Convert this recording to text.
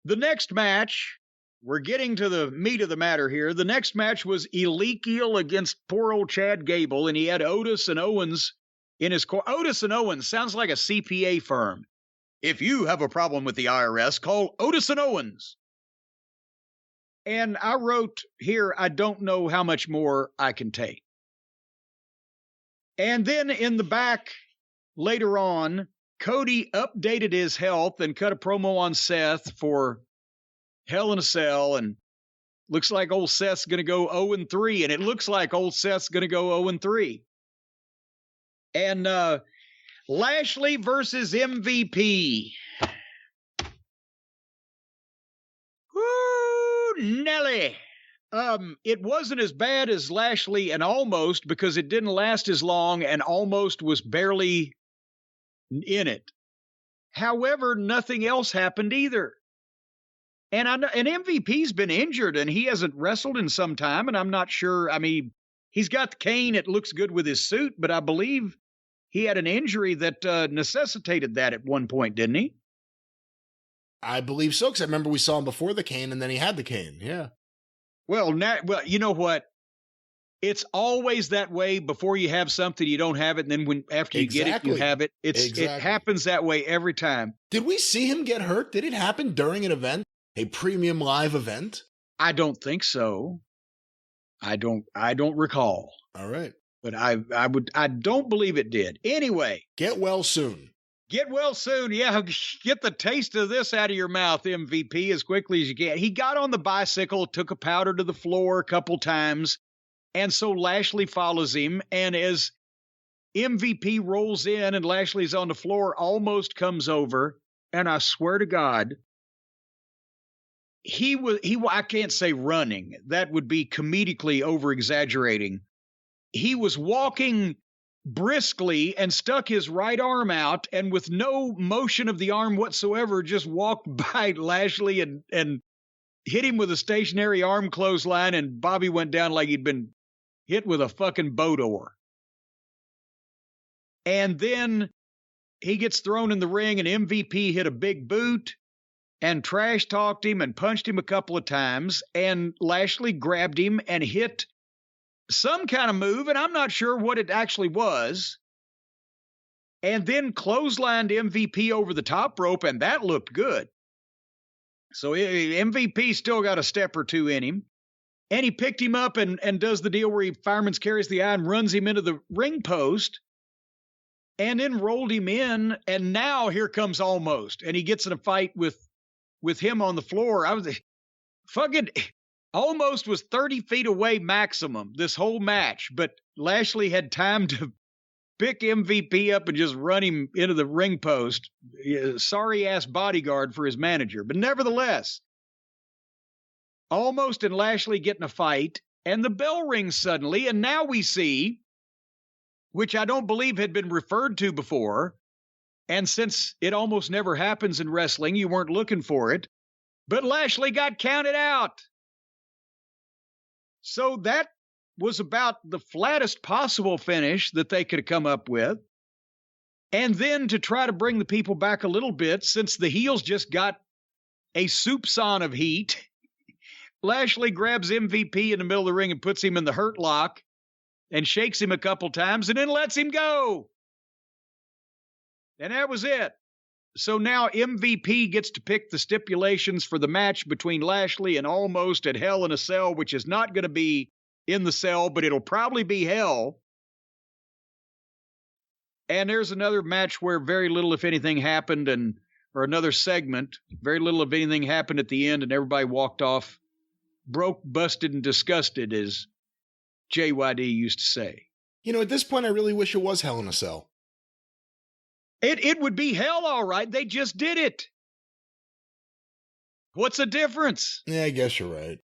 The next match, we're getting to the meat of the matter here. The next match was Ezekiel against poor old Chad Gable, and he had Otis and Owens in his core. Otis and Owens sounds like a CPA firm. If you have a problem with the IRS, call Otis and Owens. And I wrote here, I don't know how much more I can take. And then in the back, later on, Cody updated his health and cut a promo on Seth for Hell in a Cell. And looks like old Seth's going to go 0-3. And it looks like old Seth's going to go 0-3. And Lashley versus MVP. Woo, Nelly. It wasn't as bad as Lashley and Almost because it didn't last as long and Almost was barely in it. However, nothing else happened either. And MVP's been injured and he hasn't wrestled in some time, and I'm not sure. I mean, he's got the cane. It looks good with his suit, but I believe he had an injury that necessitated that at one point, didn't he? I believe so, because I remember we saw him before the cane, and then he had the cane. Yeah. Well, you know what? It's always that way. Before you have something, you don't have it, and then after you get it, you have it. It happens that way every time. Did we see him get hurt? Did it happen during an event, a premium live event? I don't think so. I don't recall. All right. But I don't believe it did. Anyway. Get well soon. Get well soon. Yeah, get the taste of this out of your mouth, MVP, as quickly as you can. He got on the bicycle, took a powder to the floor a couple times, and so Lashley follows him. And as MVP rolls in and Lashley's on the floor, Almost comes over, and I swear to God, I can't say running. That would be comedically over-exaggerating. He was walking briskly and stuck his right arm out and with no motion of the arm whatsoever just walked by Lashley and hit him with a stationary arm clothesline, and Bobby went down like he'd been hit with a fucking boat oar. And then he gets thrown in the ring and MVP hit a big boot and trash talked him and punched him a couple of times, and Lashley grabbed him and hit some kind of move, and I'm not sure what it actually was, and then clotheslined MVP over the top rope, and that looked good. So MVP still got a step or two in him, and he picked him up and does the deal where he fireman's carries the eye and runs him into the ring post, and then rolled him in, and now here comes Almost, and he gets in a fight with him on the floor. I was fucking... Almost was 30 feet away maximum this whole match, but Lashley had time to pick MVP up and just run him into the ring post. Sorry-ass bodyguard for his manager. But nevertheless, Almost and Lashley get in a fight, and the bell rings suddenly, and now we see, which I don't believe had been referred to before, and since it almost never happens in wrestling, you weren't looking for it, but Lashley got counted out. So that was about the flattest possible finish that they could have come up with. And then to try to bring the people back a little bit, since the heels just got a soupçon of heat, Lashley grabs MVP in the middle of the ring and puts him in the hurt lock and shakes him a couple times and then lets him go. And that was it. So now MVP gets to pick the stipulations for the match between Lashley and Almost at Hell in a Cell, which is not going to be in the cell, but it'll probably be hell. And there's another match where very little, if anything, happened, or another segment, very little, if anything, happened at the end, and everybody walked off broke, busted, and disgusted, as JYD used to say. You know, at this point, I really wish it was Hell in a Cell. It would be hell, all right. They just did it. What's the difference? Yeah, I guess you're right.